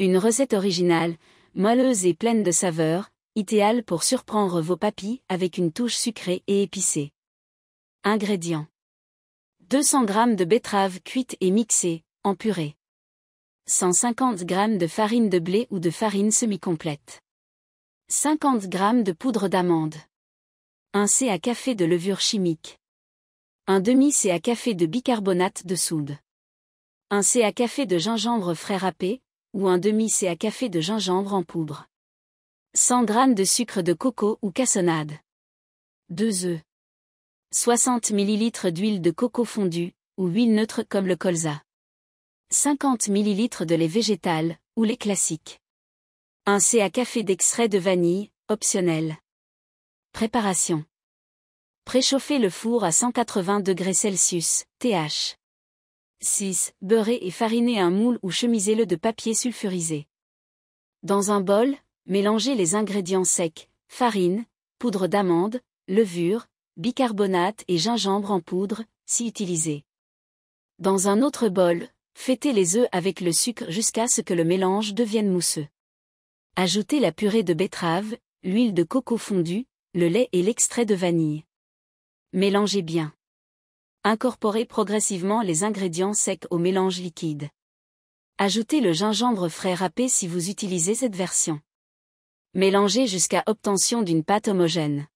Une recette originale, moelleuse et pleine de saveurs, idéale pour surprendre vos papilles avec une touche sucrée et épicée. Ingrédients. 200 g de betterave cuite et mixée, en purée. 150 g de farine de blé ou de farine semi-complète. 50 g de poudre d'amande. 1 c à café de levure chimique. 1 demi-c à café de bicarbonate de soude. 1 c à café de gingembre frais râpé, ou 1 demi-c à café de gingembre en poudre. 100 g de sucre de coco ou cassonade. 2 œufs. 60 ml d'huile de coco fondue, ou huile neutre comme le colza. 50 ml de lait végétal, ou lait classique. 1 c à café d'extrait de vanille, optionnel. Préparation. Préchauffez le four à 180 °C, TH. 6. Beurrez et farinez un moule ou chemisez-le de papier sulfurisé. Dans un bol, mélangez les ingrédients secs, farine, poudre d'amande, levure, bicarbonate et gingembre en poudre, si utilisé. Dans un autre bol, fêtez les œufs avec le sucre jusqu'à ce que le mélange devienne mousseux. Ajoutez la purée de betterave, l'huile de coco fondue, le lait et l'extrait de vanille. Mélangez bien. Incorporez progressivement les ingrédients secs au mélange liquide. Ajoutez le gingembre frais râpé si vous utilisez cette version. Mélangez jusqu'à obtention d'une pâte homogène.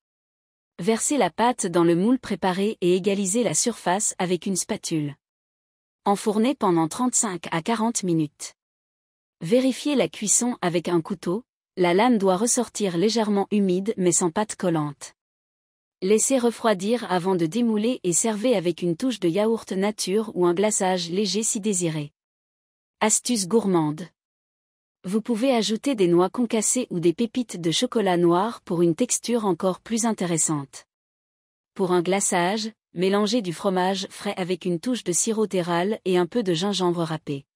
Versez la pâte dans le moule préparé et égalisez la surface avec une spatule. Enfournez pendant 35 à 40 minutes. Vérifiez la cuisson avec un couteau, la lame doit ressortir légèrement humide mais sans pâte collante. Laissez refroidir avant de démouler et servez avec une touche de yaourt nature ou un glaçage léger si désiré. Astuce gourmande. Vous pouvez ajouter des noix concassées ou des pépites de chocolat noir pour une texture encore plus intéressante. Pour un glaçage, mélangez du fromage frais avec une touche de sirop d'érable et un peu de gingembre râpé.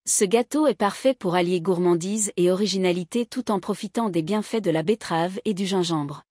Ce gâteau est parfait pour allier gourmandise et originalité tout en profitant des bienfaits de la betterave et du gingembre.